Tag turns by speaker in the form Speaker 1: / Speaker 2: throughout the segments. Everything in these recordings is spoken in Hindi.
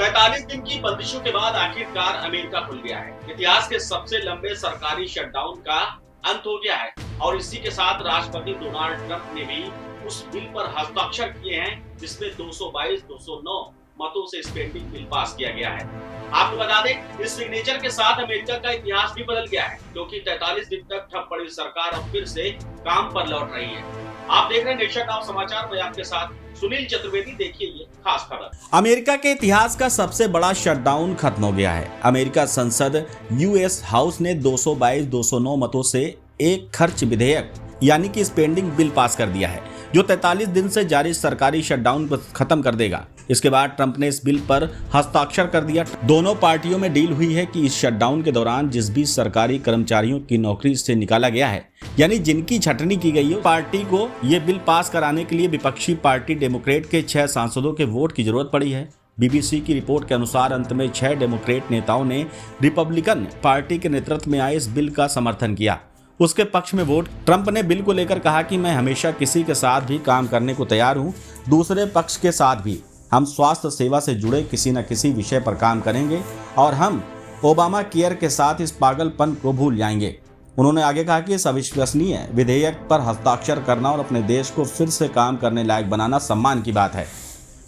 Speaker 1: 43 दिन की बंदिशों के बाद आखिरकार अमेरिका खुल गया है। इतिहास के सबसे लंबे सरकारी शटडाउन का अंत हो गया है और इसी के साथ राष्ट्रपति डोनाल्ड ट्रंप ने भी उस बिल पर हस्ताक्षर किए हैं जिसमें 222-209 मतों से स्पेंडिंग बिल पास किया गया है। आपको बता दें, इस सिग्नेचर के साथ अमेरिका का इतिहास भी बदल गया है, क्योंकि 43 दिन तक ठप पड़ी सरकार अब फिर से काम पर लौट रही है। आप देख रहे हैं नेशन नाउ समाचार में आपके साथ सुनील चतुर्वेदी। देखिए ये खास खबर।
Speaker 2: अमेरिका के इतिहास का सबसे बड़ा शटडाउन खत्म हो गया है। अमेरिका संसद यूएस हाउस ने 222-209 मतों से एक खर्च विधेयक यानी कि स्पेंडिंग बिल पास कर दिया है, जो 43 दिन से जारी सरकारी शटडाउन को खत्म कर देगा। इसके बाद ट्रंप ने इस बिल पर हस्ताक्षर कर दिया। दोनों पार्टियों में डील हुई है कि इस शटडाउन के दौरान जिस भी सरकारी कर्मचारियों की नौकरी से निकाला गया है, यानी जिनकी छटनी की गई है, पार्टी को ये बिल पास कराने के लिए विपक्षी पार्टी डेमोक्रेट के 6 सांसदों के वोट की जरूरत पड़ी है। बीबीसी की रिपोर्ट के अनुसार अंत में 6 डेमोक्रेट नेताओं ने रिपब्लिकन पार्टी के नेतृत्व में आए इस बिल का समर्थन किया। उसके पक्ष में वोट ट्रंप ने बिल को लेकर कहा कि मैं हमेशा किसी के साथ भी काम करने को तैयार हूं। दूसरे पक्ष के साथ भी हम स्वास्थ्य सेवा से जुड़े किसी न किसी विषय पर काम करेंगे और हम ओबामा केयर के साथ इस पागलपन को भूल जाएंगे। उन्होंने आगे कहा कि इस अविश्वसनीय विधेयक पर हस्ताक्षर करना और अपने देश को फिर से काम करने लायक बनाना सम्मान की बात है।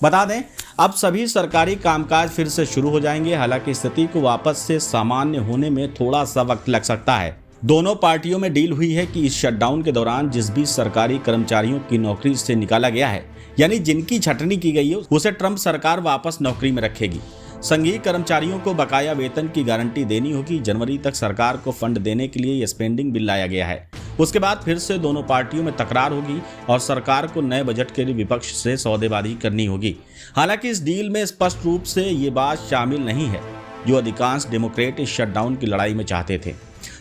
Speaker 2: बता दें, अब सभी सरकारी कामकाज फिर से शुरू हो जाएंगे। हालांकि स्थिति को वापस से सामान्य होने में थोड़ा सा वक्त लग सकता है। दोनों पार्टियों में डील हुई है कि इस शटडाउन के दौरान जिस भी सरकारी कर्मचारियों की नौकरी से निकाला गया है, यानी जिनकी छटनी की गई है, उसे ट्रंप सरकार वापस नौकरी में रखेगी। संघीय कर्मचारियों को बकाया वेतन की गारंटी देनी होगी। जनवरी तक सरकार को फंड देने के लिए यह स्पेंडिंग बिल लाया गया है। उसके बाद फिर से दोनों पार्टियों में तकरार होगी और सरकार को नए बजट के लिए विपक्ष से सौदेबाजी करनी होगी। हालांकि इस डील में स्पष्ट रूप से ये बात शामिल नहीं है जो अधिकांश डेमोक्रेट इस शटडाउन की लड़ाई में चाहते थे।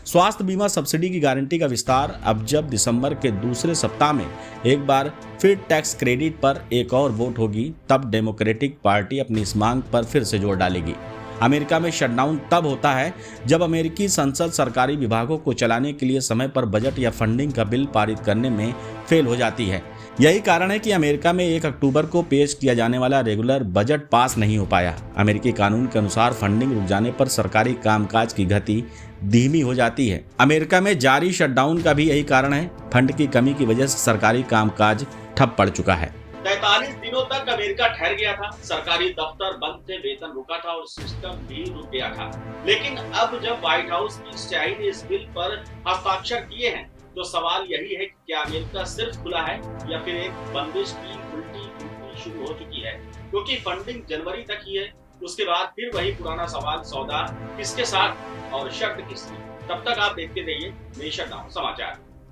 Speaker 2: स्वास्थ्य बीमा सब्सिडी की गारंटी का विस्तार। अब जब दिसंबर के दूसरे सप्ताह में एक बार फिर टैक्स क्रेडिट पर एक और वोट होगी, तब डेमोक्रेटिक पार्टी अपनी इस मांग पर फिर से जोर डालेगी। अमेरिका में शटडाउन तब होता है जब अमेरिकी संसद सरकारी विभागों को चलाने के लिए समय पर बजट या फंडिंग का बिल पारित करने में फेल हो जाती है। यही कारण है कि अमेरिका में 1 अक्टूबर को पेश किया जाने वाला रेगुलर बजट पास नहीं हो पाया। अमेरिकी कानून के अनुसार फंडिंग रुक जाने पर सरकारी कामकाज की गति धीमी हो जाती है। अमेरिका में जारी शटडाउन का भी यही कारण है। फंड की कमी की वजह से सरकारी कामकाज ठप पड़ चुका है।
Speaker 1: 43 दिनों तक अमेरिका ठहर गया था। सरकारी दफ्तर बंद थे, वेतन रुका था और सिस्टम भी रुक गया था। लेकिन अब जब व्हाइट हाउस की स्याही ने इस बिल पर हस्ताक्षर किए हैं, तो सवाल यही है कि क्या अमेरिका सिर्फ खुला है या फिर एक बंदिश की उल्टी गिनती शुरू हो चुकी है, क्योंकि फंडिंग जनवरी तक ही है। उसके बाद फिर वही पुराना सवाल, सौदा किसके साथ और शर्त किसकी। तब तक आप देखते रहिए नेशन नाउ समाचार।